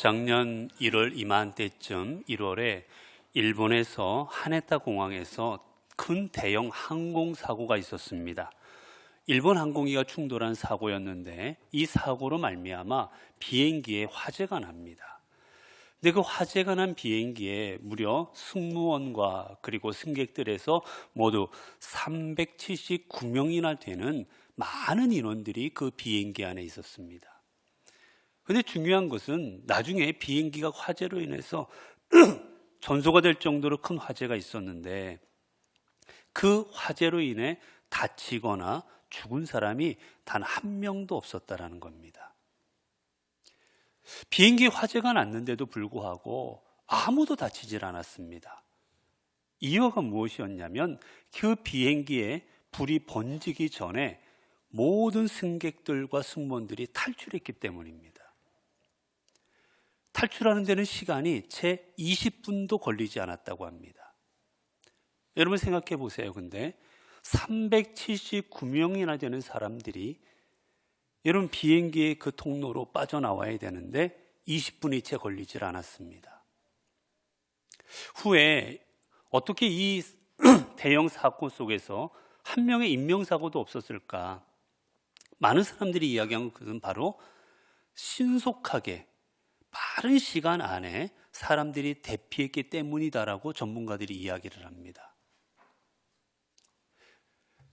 작년 1월 이맘때쯤 1월에 일본에서 하네타 공항에서 큰 대형 항공사고가 있었습니다. 일본 항공기가 충돌한 사고였는데 이 사고로 말미암아 비행기에 화재가 납니다. 근데 그 화재가 난 비행기에 무려 승무원과 그리고 승객들에서 모두 379명이나 되는 많은 인원들이 그 비행기 안에 있었습니다. 근데 중요한 것은 나중에 비행기가 화재로 인해서 전소가 될 정도로 큰 화재가 있었는데 그 화재로 인해 다치거나 죽은 사람이 단 한 명도 없었다라는 겁니다. 비행기에 화재가 났는데도 불구하고 아무도 다치질 않았습니다. 이유가 무엇이었냐면 그 비행기에 불이 번지기 전에 모든 승객들과 승무원들이 탈출했기 때문입니다. 탈출하는 데는 시간이 채 20분도 걸리지 않았다고 합니다. 여러분 생각해 보세요. 근데 379명이나 되는 사람들이 여러분 비행기의 그 통로로 빠져나와야 되는데 20분이 채 걸리질 않았습니다. 후에 어떻게 이 대형 사고 속에서 한 명의 인명사고도 없었을까? 많은 사람들이 이야기한 것은 바로 신속하게 빠른 시간 안에 사람들이 대피했기 때문이다라고 전문가들이 이야기를 합니다.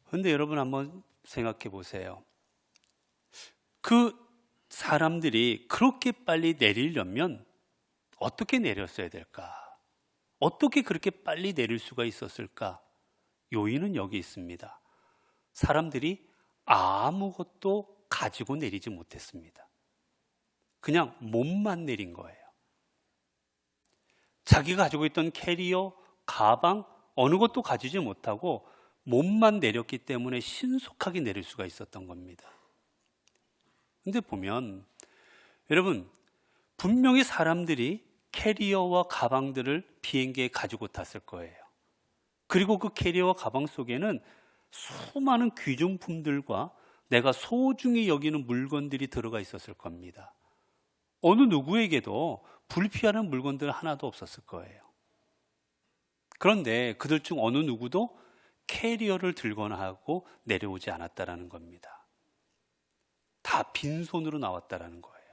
그런데 여러분 한번 생각해 보세요. 그 사람들이 그렇게 빨리 내리려면 어떻게 내렸어야 될까? 어떻게 그렇게 빨리 내릴 수가 있었을까? 요인은 여기 있습니다. 사람들이 아무것도 가지고 내리지 못했습니다. 그냥 몸만 내린 거예요. 자기가 가지고 있던 캐리어, 가방, 어느 것도 가지지 못하고 몸만 내렸기 때문에 신속하게 내릴 수가 있었던 겁니다. 근데 보면 여러분 분명히 사람들이 캐리어와 가방들을 비행기에 가지고 탔을 거예요. 그리고 그 캐리어와 가방 속에는 수많은 귀중품들과 내가 소중히 여기는 물건들이 들어가 있었을 겁니다. 어느 누구에게도 불피하는 물건들 하나도 없었을 거예요. 그런데 그들 중 어느 누구도 캐리어를 들거나 하고 내려오지 않았다라는 겁니다. 다 빈손으로 나왔다라는 거예요.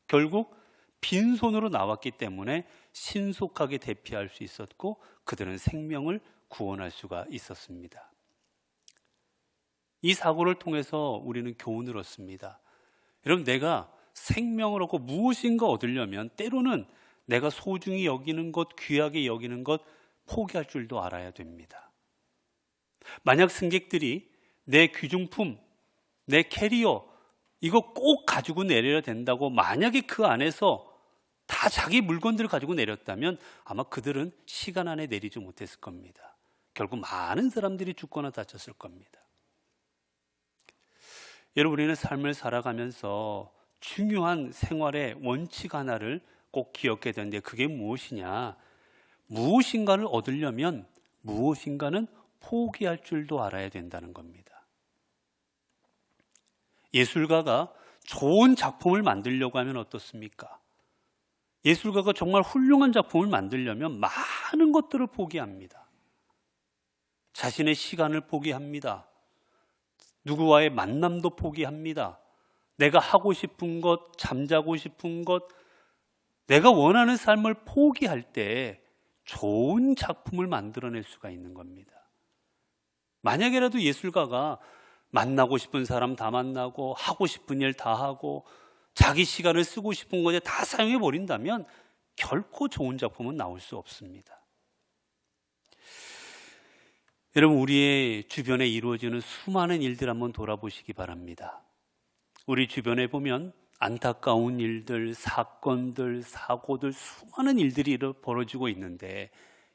결국 빈손으로 나왔기 때문에 신속하게 대피할 수 있었고 그들은 생명을 구원할 수가 있었습니다. 이 사고를 통해서 우리는 교훈을 얻습니다. 여러분 내가 생명을 얻고 무엇인가 얻으려면 때로는 내가 소중히 여기는 것, 귀하게 여기는 것 포기할 줄도 알아야 됩니다. 만약 승객들이 내 귀중품, 내 캐리어 이거 꼭 가지고 내려야 된다고 만약에 그 안에서 다 자기 물건들을 가지고 내렸다면 아마 그들은 시간 안에 내리지 못했을 겁니다. 결국 많은 사람들이 죽거나 다쳤을 겁니다. 여러분 우리는 삶을 살아가면서 중요한 생활의 원칙 하나를 꼭 기억해야 되는데 그게 무엇이냐? 무엇인가를 얻으려면 무엇인가는 포기할 줄도 알아야 된다는 겁니다. 예술가가 좋은 작품을 만들려고 하면 어떻습니까? 예술가가 정말 훌륭한 작품을 만들려면 많은 것들을 포기합니다. 자신의 시간을 포기합니다. 누구와의 만남도 포기합니다. 내가 하고 싶은 것, 잠자고 싶은 것, 내가 원하는 삶을 포기할 때 좋은 작품을 만들어낼 수가 있는 겁니다. 만약에라도 예술가가 만나고 싶은 사람 다 만나고 하고 싶은 일 다 하고 자기 시간을 쓰고 싶은 것에 다 사용해 버린다면 결코 좋은 작품은 나올 수 없습니다. 여러분 우리의 주변에 이루어지는 수많은 일들 한번 돌아보시기 바랍니다. 우리 주변에 보면 안타까운 일들, 사건들, 사고들 수많은 일들이 벌어지고 있는데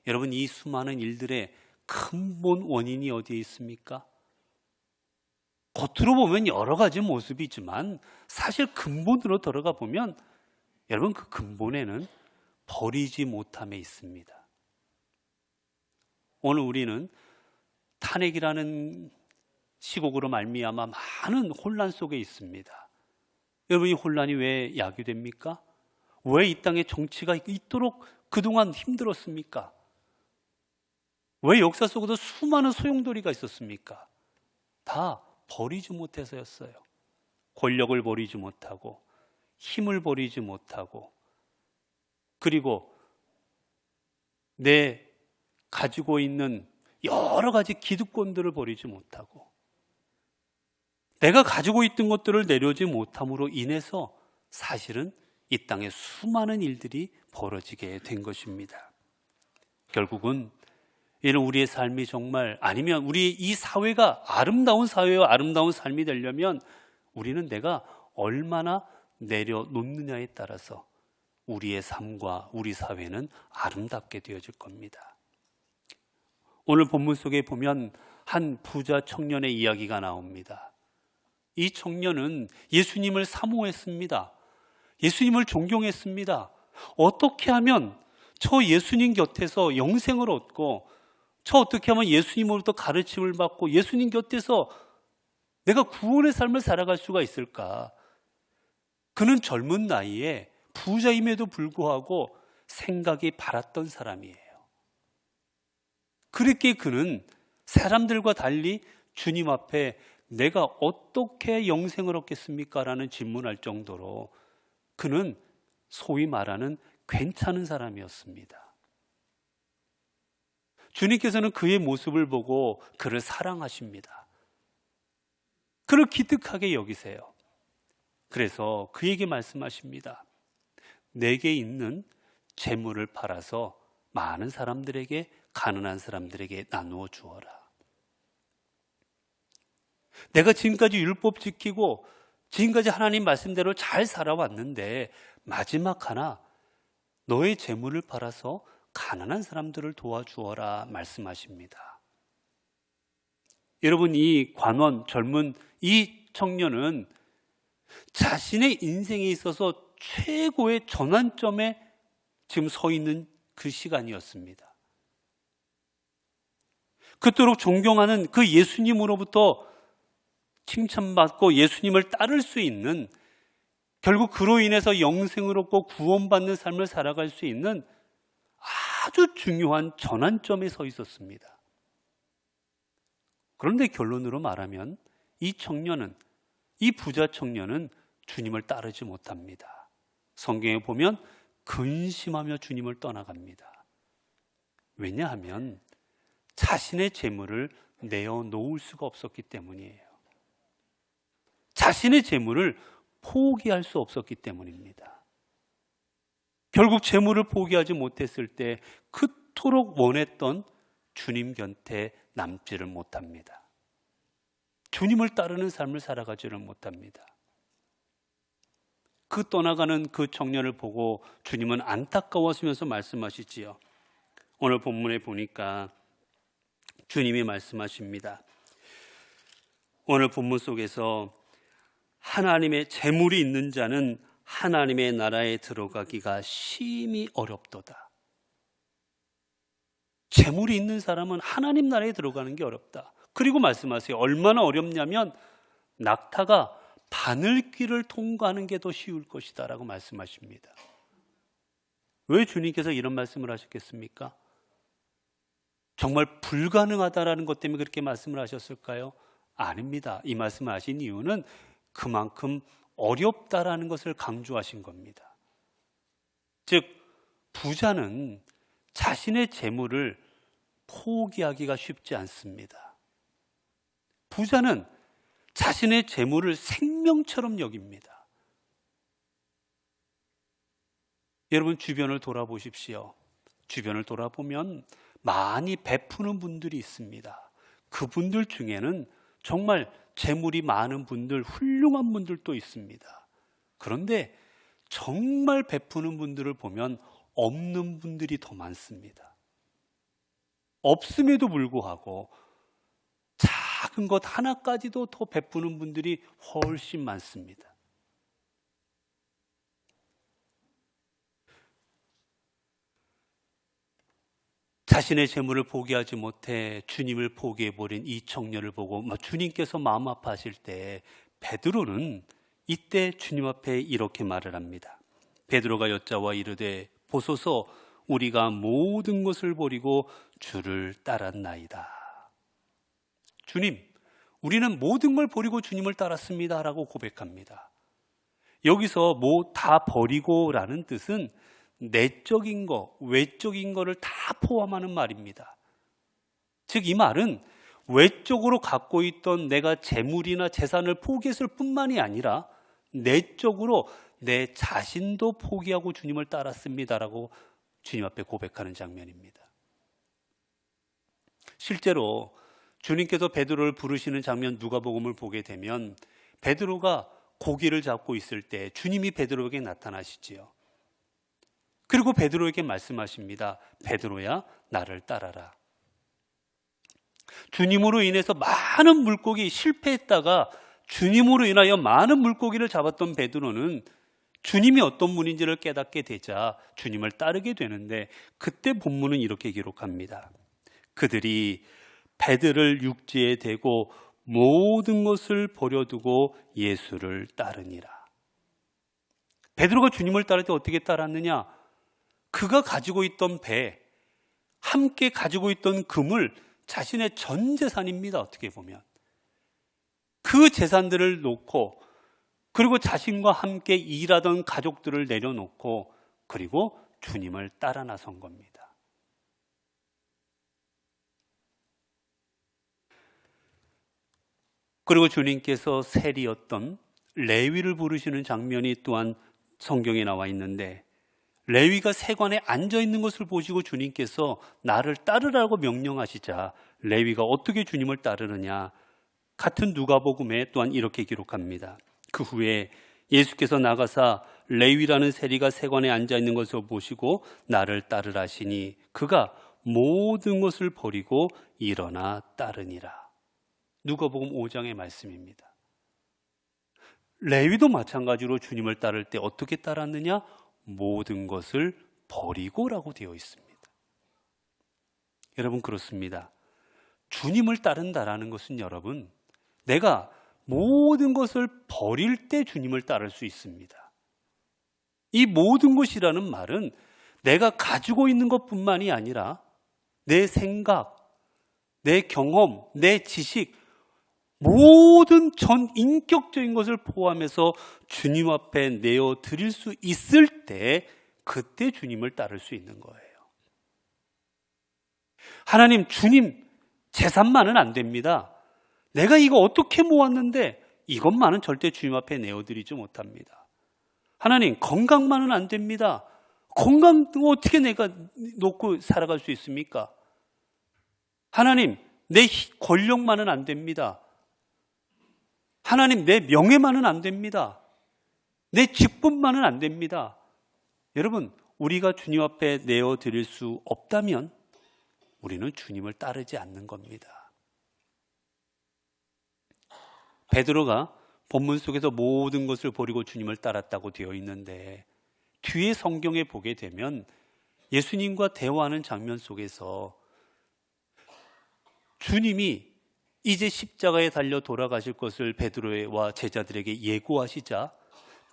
여러분 이 수많은 일들의 근본 원인이 어디에 있습니까? 겉으로 보면 여러 가지 모습이 있지만 사실 근본으로 들어가 보면 여러분 그 근본에는 버리지 못함에 있습니다. 오늘 우리는 탄핵이라는 시국으로 말미암아 많은 혼란 속에 있습니다. 여러분 이 혼란이 왜 야기됩니까? 왜 이 땅에 정치가 이토록 그동안 힘들었습니까? 왜 역사 속에도 수많은 소용돌이가 있었습니까? 다 버리지 못해서였어요. 권력을 버리지 못하고, 힘을 버리지 못하고, 그리고 내 가지고 있는 여러 가지 기득권들을 버리지 못하고, 내가 가지고 있던 것들을 내려오지 못함으로 인해서 사실은 이 땅에 수많은 일들이 벌어지게 된 것입니다. 결국은 이런 우리의 삶이 정말, 아니면 우리 이 사회가 아름다운 사회와 아름다운 삶이 되려면 우리는 내가 얼마나 내려놓느냐에 따라서 우리의 삶과 우리 사회는 아름답게 되어질 겁니다. 오늘 본문 속에 보면 한 부자 청년의 이야기가 나옵니다. 이 청년은 예수님을 사모했습니다. 예수님을 존경했습니다. 어떻게 하면 저 예수님 곁에서 영생을 얻고, 저 어떻게 하면 예수님으로부터 가르침을 받고 예수님 곁에서 내가 구원의 삶을 살아갈 수가 있을까? 그는 젊은 나이에 부자임에도 불구하고 생각이 바랐던 사람이에요. 그렇게 그는 사람들과 달리 주님 앞에 내가 어떻게 영생을 얻겠습니까? 라는 질문할 정도로 그는 소위 말하는 괜찮은 사람이었습니다. 주님께서는 그의 모습을 보고 그를 사랑하십니다. 그를 기특하게 여기세요. 그래서 그에게 말씀하십니다. 내게 있는 재물을 팔아서 많은 사람들에게, 가난한 사람들에게 나누어 주어라. 내가 지금까지 율법 지키고 지금까지 하나님 말씀대로 잘 살아왔는데 마지막 하나, 너의 재물을 팔아서 가난한 사람들을 도와주어라 말씀하십니다. 여러분, 이 관원, 젊은 이 청년은 자신의 인생에 있어서 최고의 전환점에 지금 서 있는 그 시간이었습니다. 그토록 존경하는 그 예수님으로부터 칭찬받고 예수님을 따를 수 있는, 결국 그로 인해서 영생을 얻고 구원받는 삶을 살아갈 수 있는 아주 중요한 전환점에 서 있었습니다. 그런데 결론으로 말하면 이 청년은, 이 부자 청년은 주님을 따르지 못합니다. 성경에 보면 근심하며 주님을 떠나갑니다. 왜냐하면 자신의 재물을 내어놓을 수가 없었기 때문이에요. 자신의 재물을 포기할 수 없었기 때문입니다. 결국 재물을 포기하지 못했을 때 그토록 원했던 주님 곁에 남지를 못합니다. 주님을 따르는 삶을 살아가지를 못합니다. 그 떠나가는 그 청년을 보고 주님은 안타까워하시면서 말씀하시지요. 오늘 본문에 보니까 주님이 말씀하십니다. 오늘 본문 속에서 하나님의 재물이 있는 자는 하나님의 나라에 들어가기가 심히 어렵도다. 재물이 있는 사람은 하나님 나라에 들어가는 게 어렵다. 그리고 말씀하세요. 얼마나 어렵냐면 낙타가 바늘길을 통과하는 게 더 쉬울 것이다 라고 말씀하십니다. 왜 주님께서 이런 말씀을 하셨겠습니까? 정말 불가능하다라는 것 때문에 그렇게 말씀을 하셨을까요? 아닙니다. 이 말씀을 하신 이유는 그만큼 어렵다라는 것을 강조하신 겁니다. 즉 부자는 자신의 재물을 포기하기가 쉽지 않습니다. 부자는 자신의 재물을 생명처럼 여깁니다. 여러분 주변을 돌아보십시오. 주변을 돌아보면 많이 베푸는 분들이 있습니다. 그분들 중에는 정말 재물이 많은 분들, 훌륭한 분들도 있습니다. 그런데 정말 베푸는 분들을 보면 없는 분들이 더 많습니다. 없음에도 불구하고 작은 것 하나까지도 더 베푸는 분들이 훨씬 많습니다. 자신의 재물을 포기하지 못해 주님을 포기해버린 이 청년을 보고 주님께서 마음 아파하실 때 베드로는 이때 주님 앞에 이렇게 말을 합니다. 베드로가 여짜와 이르되 보소서 우리가 모든 것을 버리고 주를 따랐나이다. 주님, 우리는 모든 걸 버리고 주님을 따랐습니다 라고 고백합니다. 여기서 뭐 다 버리고라는 뜻은 내적인 거, 외적인 거를 다 포함하는 말입니다. 즉 이 말은 외적으로 갖고 있던 내가 재물이나 재산을 포기했을 뿐만이 아니라 내적으로 내 자신도 포기하고 주님을 따랐습니다라고 주님 앞에 고백하는 장면입니다. 실제로 주님께서 베드로를 부르시는 장면 누가복음을 보게 되면 베드로가 고기를 잡고 있을 때 주님이 베드로에게 나타나시지요. 그리고 베드로에게 말씀하십니다. 베드로야, 나를 따라라. 주님으로 인해서 많은 물고기 실패했다가 주님으로 인하여 많은 물고기를 잡았던 베드로는 주님이 어떤 분인지를 깨닫게 되자 주님을 따르게 되는데, 그때 본문은 이렇게 기록합니다. 그들이 배들을 육지에 대고 모든 것을 버려두고 예수를 따르니라. 베드로가 주님을 따를 때 어떻게 따랐느냐? 그가 가지고 있던 배, 함께 가지고 있던 금을 자신의 전 재산입니다. 어떻게 보면 그 재산들을 놓고, 그리고 자신과 함께 일하던 가족들을 내려놓고, 그리고 주님을 따라 나선 겁니다. 그리고 주님께서 세리였던 레위를 부르시는 장면이 또한 성경에 나와 있는데, 레위가 세관에 앉아 있는 것을 보시고 주님께서 나를 따르라고 명령하시자 레위가 어떻게 주님을 따르느냐? 같은 누가복음에 또한 이렇게 기록합니다. 그 후에 예수께서 나가사 레위라는 세리가 세관에 앉아 있는 것을 보시고 나를 따르라 하시니 그가 모든 것을 버리고 일어나 따르니라. 누가복음 5장의 말씀입니다. 레위도 마찬가지로 주님을 따를 때 어떻게 따랐느냐? 모든 것을 버리고라고 되어 있습니다. 여러분, 그렇습니다. 주님을 따른다라는 것은 여러분, 내가 모든 것을 버릴 때 주님을 따를 수 있습니다. 이 모든 것이라는 말은 내가 가지고 있는 것뿐만이 아니라 내 생각, 내 경험, 내 지식, 모든 전 인격적인 것을 포함해서 주님 앞에 내어 드릴 수 있을 때, 그때 주님을 따를 수 있는 거예요. 하나님, 주님 재산만은 안 됩니다. 내가 이거 어떻게 모았는데 이것만은 절대 주님 앞에 내어드리지 못합니다. 하나님, 건강만은 안 됩니다. 건강 어떻게 내가 놓고 살아갈 수 있습니까? 하나님, 내 권력만은 안 됩니다. 하나님, 내 명예만은 안 됩니다. 내 직분만은 안 됩니다. 여러분, 우리가 주님 앞에 내어드릴 수 없다면 우리는 주님을 따르지 않는 겁니다. 베드로가 본문 속에서 모든 것을 버리고 주님을 따랐다고 되어 있는데, 뒤에 성경에 보게 되면 예수님과 대화하는 장면 속에서 주님이 이제 십자가에 달려 돌아가실 것을 베드로와 제자들에게 예고하시자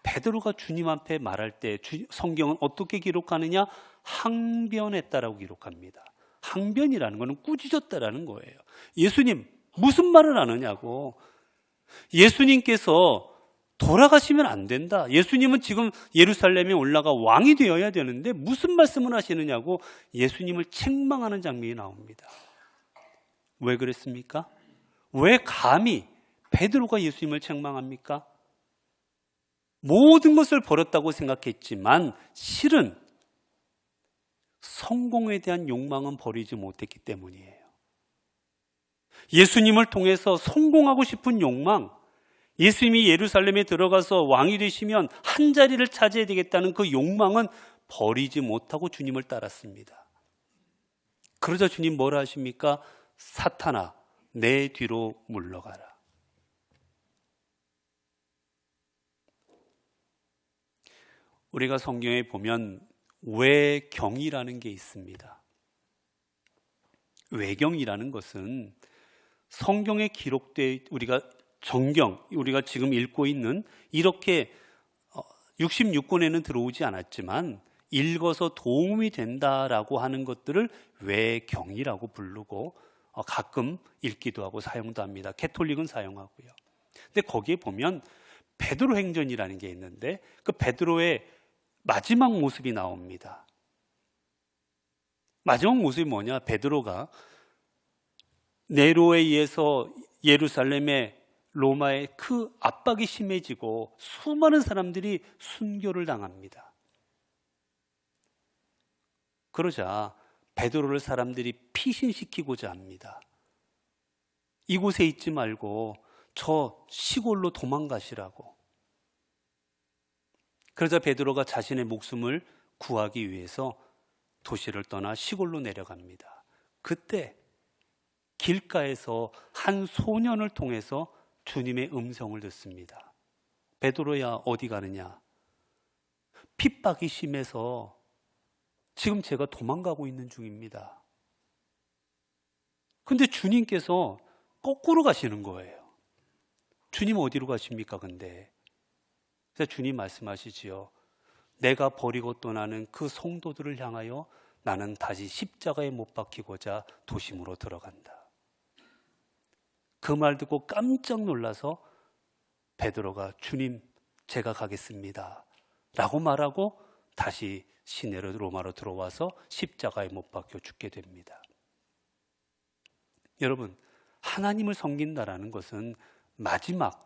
베드로가 주님 앞에 말할 때 성경은 어떻게 기록하느냐? 항변했다라고 기록합니다. 항변이라는 것은 꾸짖었다라는 거예요. 예수님, 무슨 말을 하느냐고. 예수님께서 돌아가시면 안 된다. 예수님은 지금 예루살렘에 올라가 왕이 되어야 되는데 무슨 말씀을 하시느냐고 예수님을 책망하는 장면이 나옵니다. 왜 그랬습니까? 왜 감히 베드로가 예수님을 책망합니까? 모든 것을 버렸다고 생각했지만 실은 성공에 대한 욕망은 버리지 못했기 때문이에요. 예수님을 통해서 성공하고 싶은 욕망, 예수님이 예루살렘에 들어가서 왕이 되시면 한 자리를 차지해야 되겠다는 그 욕망은 버리지 못하고 주님을 따랐습니다. 그러자 주님 뭐라 하십니까? 사탄아, 내 뒤로 물러가라. 우리가 성경에 보면 외경이라는 게 있습니다. 외경이라는 것은 성경에 기록된 우리가 정경, 우리가 지금 읽고 있는 이렇게 66권에는 들어오지 않았지만 읽어서 도움이 된다라고 하는 것들을 외경이라고 부르고 가끔 읽기도 하고 사용도 합니다. 캐톨릭은 사용하고요. 근데 거기에 보면 베드로 행전이라는 게 있는데 그 베드로의 마지막 모습이 나옵니다. 마지막 모습이 뭐냐? 베드로가 네로에 의해서 예루살렘에 로마의 그 압박이 심해지고 수많은 사람들이 순교를 당합니다. 그러자 베드로를 사람들이 피신시키고자 합니다. 이곳에 있지 말고 저 시골로 도망가시라고. 그러자 베드로가 자신의 목숨을 구하기 위해서 도시를 떠나 시골로 내려갑니다. 그때 길가에서 한 소년을 통해서 주님의 음성을 듣습니다. 베드로야, 어디 가느냐? 핍박이 심해서 지금 제가 도망가고 있는 중입니다. 근데 주님께서 거꾸로 가시는 거예요. 주님 어디로 가십니까? 근데 그래서 주님 말씀하시지요. 내가 버리고 떠나는 그 성도들을 향하여 나는 다시 십자가에 못 박히고자 도심으로 들어간다. 그 말 듣고 깜짝 놀라서 베드로가 주님 제가 가겠습니다 라고 말하고 다시 시내로 로마로 들어와서 십자가에 못 박혀 죽게 됩니다. 여러분, 하나님을 섬긴다라는 것은 마지막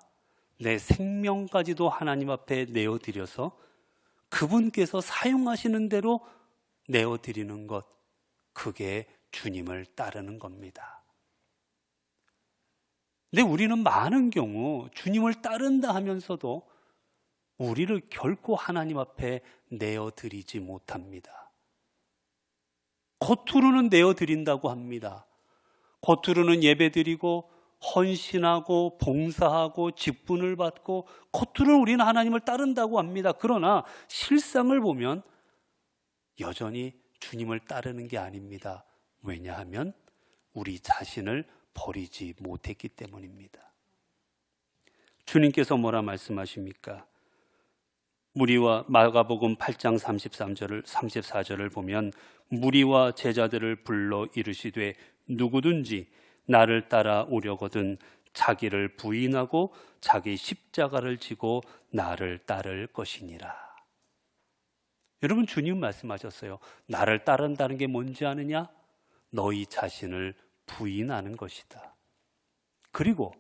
내 생명까지도 하나님 앞에 내어드려서 그분께서 사용하시는 대로 내어드리는 것, 그게 주님을 따르는 겁니다. 근데 우리는 많은 경우 주님을 따른다 하면서도 우리를 결코 하나님 앞에 내어드리지 못합니다. 겉으로는 내어드린다고 합니다. 겉으로는 예배드리고 헌신하고 봉사하고 직분을 받고 겉으로는 우리는 하나님을 따른다고 합니다. 그러나 실상을 보면 여전히 주님을 따르는 게 아닙니다. 왜냐하면 우리 자신을 버리지 못했기 때문입니다. 주님께서 뭐라 말씀하십니까? 무리와 마가복음 8장 34절을 보면 무리와 제자들을 불러 이르시되 누구든지 나를 따라 오려거든 자기를 부인하고 자기 십자가를 지고 나를 따를 것이니라. 여러분, 주님 말씀하셨어요. 나를 따른다는 게 뭔지 아느냐? 너희 자신을 부인하는 것이다. 그리고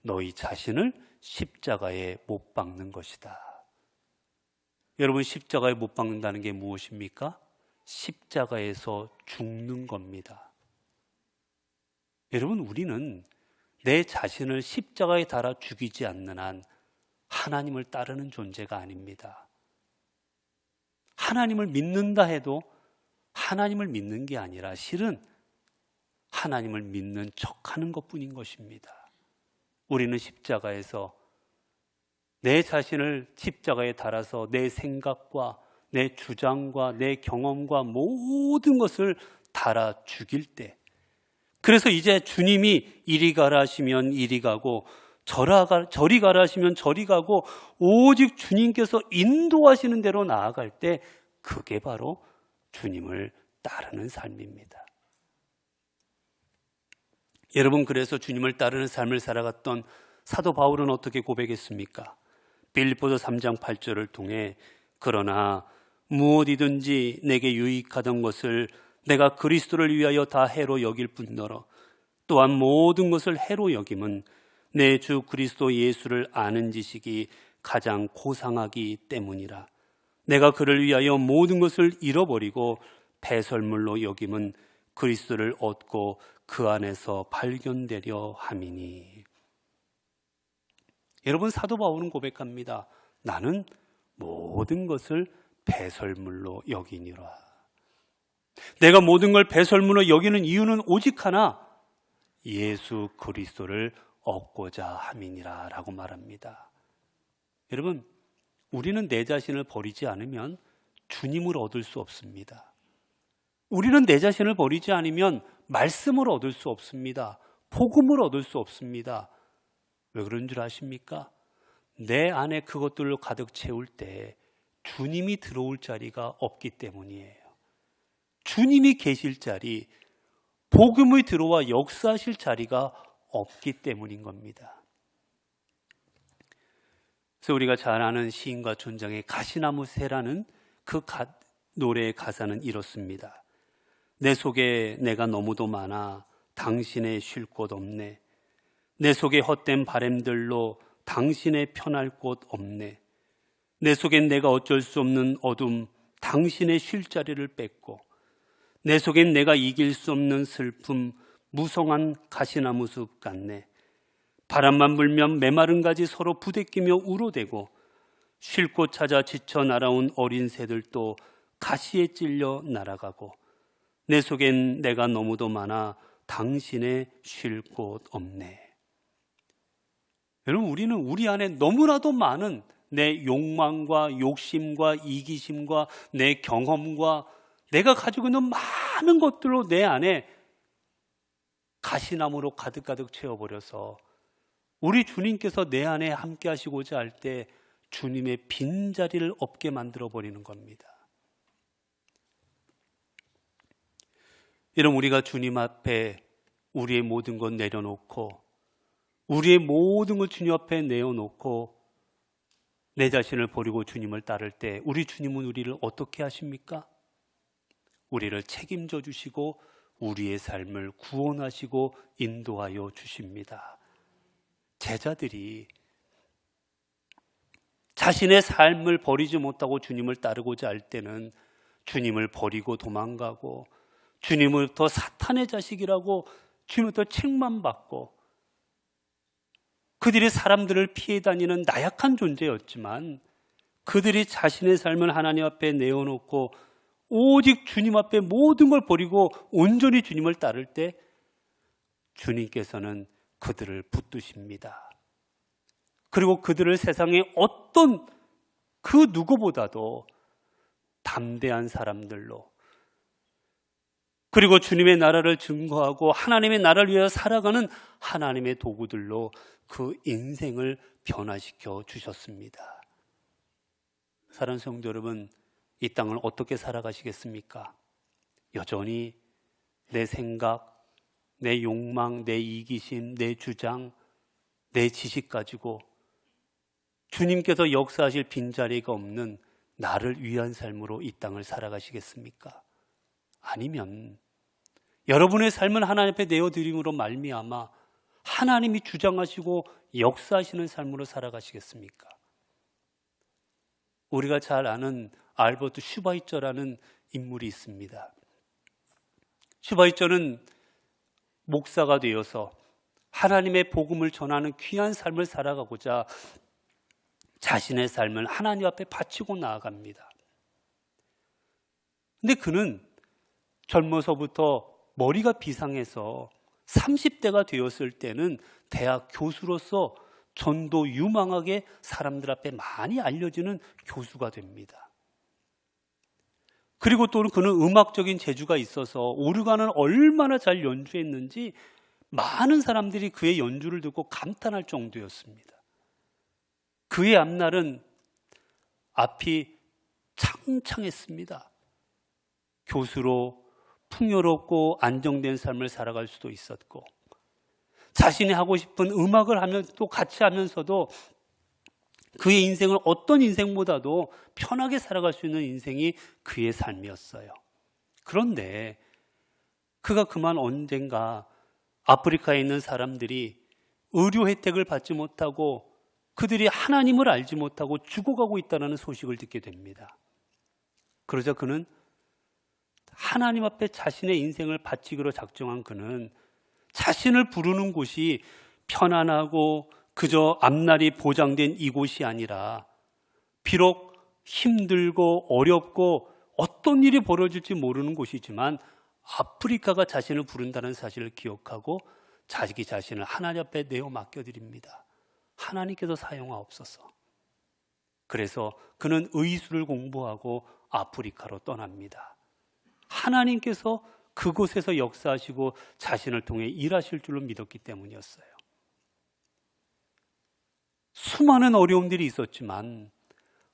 너희 자신을 십자가에 못 박는 것이다. 여러분, 십자가에 못 박는다는 게 무엇입니까? 십자가에서 죽는 겁니다. 여러분, 우리는 내 자신을 십자가에 달아 죽이지 않는 한 하나님을 따르는 존재가 아닙니다. 하나님을 믿는다 해도 하나님을 믿는 게 아니라 실은 하나님을 믿는 척하는 것뿐인 것입니다. 우리는 십자가에서 내 자신을 십자가에 달아서 내 생각과 내 주장과 내 경험과 모든 것을 달아 죽일 때, 그래서 이제 주님이 이리 가라 하시면 이리 가고 저리 가라 하시면 저리 가고 오직 주님께서 인도하시는 대로 나아갈 때 그게 바로 주님을 따르는 삶입니다. 여러분, 그래서 주님을 따르는 삶을 살아갔던 사도 바울은 어떻게 고백했습니까? 빌립보서 3장 8절을 통해 그러나 무엇이든지 내게 유익하던 것을 내가 그리스도를 위하여 다 해로 여길 뿐더러 또한 모든 것을 해로 여김은 내 주 그리스도 예수를 아는 지식이 가장 고상하기 때문이라. 내가 그를 위하여 모든 것을 잃어버리고 배설물로 여김은 그리스도를 얻고 그 안에서 발견되려 함이니. 여러분, 사도 바울은 고백합니다. 나는 모든 것을 배설물로 여기니라. 내가 모든 걸 배설물로 여기는 이유는 오직 하나, 예수 그리스도를 얻고자 함이니라 라고 말합니다. 여러분, 우리는 내 자신을 버리지 않으면 주님을 얻을 수 없습니다. 우리는 내 자신을 버리지 않으면 말씀을 얻을 수 없습니다. 복음을 얻을 수 없습니다. 왜 그런 줄 아십니까? 내 안에 그것들로 가득 채울 때 주님이 들어올 자리가 없기 때문이에요. 주님이 계실 자리, 복음이 들어와 역사하실 자리가 없기 때문인 겁니다. 그래서 우리가 잘 아는 시인과 촌장의 가시나무 새라는 그 노래의 가사는 이렇습니다. 내 속에 내가 너무도 많아 당신의 쉴 곳 없네. 내 속에 헛된 바램들로 당신의 편할 곳 없네. 내 속엔 내가 어쩔 수 없는 어둠 당신의 쉴 자리를 뺏고, 내 속엔 내가 이길 수 없는 슬픔 무성한 가시나무 숲 같네. 바람만 불면 메마른 가지 서로 부대끼며 울어대고, 쉴 곳 찾아 지쳐 날아온 어린 새들도 가시에 찔려 날아가고, 내 속엔 내가 너무도 많아 당신의 쉴 곳 없네. 여러분, 우리는 우리 안에 너무나도 많은 내 욕망과 욕심과 이기심과 내 경험과 내가 가지고 있는 많은 것들로 내 안에 가시나무로 가득가득 채워버려서 우리 주님께서 내 안에 함께 하시고자 할 때 주님의 빈자리를 없게 만들어버리는 겁니다. 이런 우리가 주님 앞에 우리의 모든 것 내려놓고, 우리의 모든 걸 주님 앞에 내어놓고 내 자신을 버리고 주님을 따를 때 우리 주님은 우리를 어떻게 하십니까? 우리를 책임져 주시고 우리의 삶을 구원하시고 인도하여 주십니다. 제자들이 자신의 삶을 버리지 못하고 주님을 따르고자 할 때는 주님을 버리고 도망가고, 주님으로부터 사탄의 자식이라고 주님으로부터 책만 받고, 그들이 사람들을 피해 다니는 나약한 존재였지만 그들이 자신의 삶을 하나님 앞에 내어놓고 오직 주님 앞에 모든 걸 버리고 온전히 주님을 따를 때 주님께서는 그들을 붙드십니다. 그리고 그들을 세상의 어떤 그 누구보다도 담대한 사람들로, 그리고 주님의 나라를 증거하고 하나님의 나라를 위하여 살아가는 하나님의 도구들로 그 인생을 변화시켜 주셨습니다. 사랑하는 성도 여러분, 이 땅을 어떻게 살아가시겠습니까? 여전히 내 생각, 내 욕망, 내 이기심, 내 주장, 내 지식 가지고 주님께서 역사하실 빈자리가 없는 나를 위한 삶으로 이 땅을 살아가시겠습니까? 아니면 여러분의 삶을 하나님 앞에 내어드림으로 말미암아 하나님이 주장하시고 역사하시는 삶으로 살아가시겠습니까? 우리가 잘 아는 알버트 슈바이처라는 인물이 있습니다. 슈바이처는 목사가 되어서 하나님의 복음을 전하는 귀한 삶을 살아가고자 자신의 삶을 하나님 앞에 바치고 나아갑니다. 근데 그는 젊어서부터 머리가 비상해서 30대가 되었을 때는 대학 교수로서 전도 유망하게 사람들 앞에 많이 알려지는 교수가 됩니다. 그리고 또 그는 음악적인 재주가 있어서 오르간을 얼마나 잘 연주했는지 많은 사람들이 그의 연주를 듣고 감탄할 정도였습니다. 그의 앞날은 앞이 창창했습니다. 교수로 풍요롭고 안정된 삶을 살아갈 수도 있었고, 자신이 하고 싶은 음악을 하면 또 같이 하면서도 그의 인생을 어떤 인생보다도 편하게 살아갈 수 있는 인생이 그의 삶이었어요. 그런데 그가 그만 언젠가 아프리카에 있는 사람들이 의료 혜택을 받지 못하고 그들이 하나님을 알지 못하고 죽어가고 있다는 소식을 듣게 됩니다. 그러자 그는 하나님 앞에 자신의 인생을 바치기로 작정한 그는 자신을 부르는 곳이 편안하고 그저 앞날이 보장된 이곳이 아니라 비록 힘들고 어렵고 어떤 일이 벌어질지 모르는 곳이지만 아프리카가 자신을 부른다는 사실을 기억하고 자기 자신을 하나님 앞에 내어 맡겨드립니다. 하나님께서 사용하옵소서. 그래서 그는 의술을 공부하고 아프리카로 떠납니다. 하나님께서 그곳에서 역사하시고 자신을 통해 일하실 줄로 믿었기 때문이었어요. 수많은 어려움들이 있었지만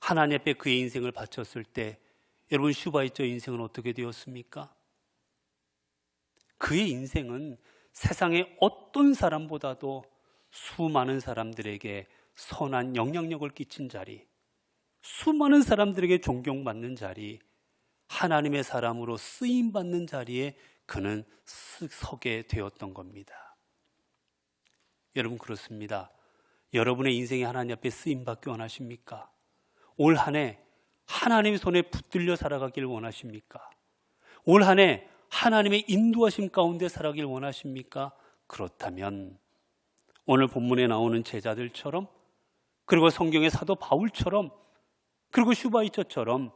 하나님 앞에 그의 인생을 바쳤을 때 여러분 슈바이처의 인생은 어떻게 되었습니까? 그의 인생은 세상의 어떤 사람보다도 수많은 사람들에게 선한 영향력을 끼친 자리, 수많은 사람들에게 존경받는 자리, 하나님의 사람으로 쓰임받는 자리에 그는 서게 되었던 겁니다. 여러분 그렇습니다. 여러분의 인생이 하나님 앞에 쓰임받기 원하십니까? 올 한 해 하나님의 손에 붙들려 살아가길 원하십니까? 올 한 해 하나님의 인도하심 가운데 살아가길 원하십니까? 그렇다면 오늘 본문에 나오는 제자들처럼, 그리고 성경의 사도 바울처럼, 그리고 슈바이처처럼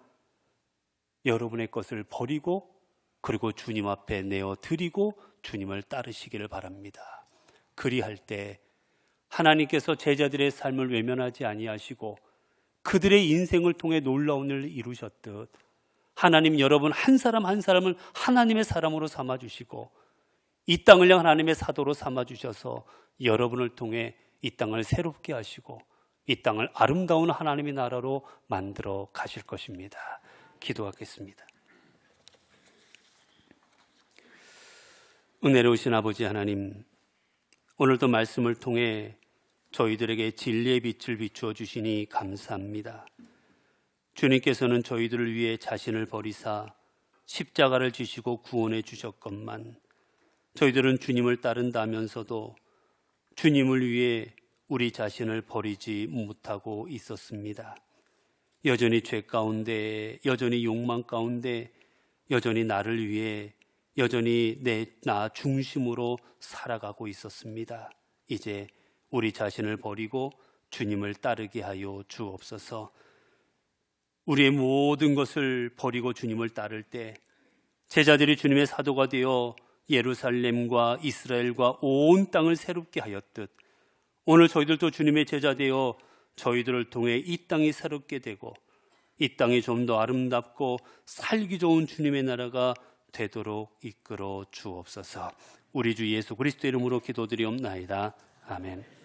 여러분의 것을 버리고 그리고 주님 앞에 내어드리고 주님을 따르시기를 바랍니다. 그리할 때 하나님께서 제자들의 삶을 외면하지 아니하시고 그들의 인생을 통해 놀라운 일을 이루셨듯 하나님 여러분 한 사람 한 사람을 하나님의 사람으로 삼아주시고 이 땅을 향한 하나님의 사도로 삼아주셔서 여러분을 통해 이 땅을 새롭게 하시고 이 땅을 아름다운 하나님의 나라로 만들어 가실 것입니다. 기도하겠습니다. 은혜로우신 아버지 하나님, 오늘도 말씀을 통해 저희들에게 진리의 빛을 비추어 주시니 감사합니다. 주님께서는 저희들을 위해 자신을 버리사 십자가를 지시고 구원해 주셨건만 저희들은 주님을 따른다면서도 주님을 위해 우리 자신을 버리지 못하고 있었습니다. 여전히 죄 가운데, 여전히 욕망 가운데, 여전히 나를 위해, 여전히 나 중심으로 살아가고 있었습니다. 이제 우리 자신을 버리고 주님을 따르게 하여 주옵소서. 우리의 모든 것을 버리고 주님을 따를 때 제자들이 주님의 사도가 되어 예루살렘과 이스라엘과 온 땅을 새롭게 하였듯 오늘 저희들도 주님의 제자 되어 저희들을 통해 이 땅이 새롭게 되고 이 땅이 좀 더 아름답고 살기 좋은 주님의 나라가 되도록 이끌어 주옵소서. 우리 주 예수 그리스도 이름으로 기도드리옵나이다. 아멘.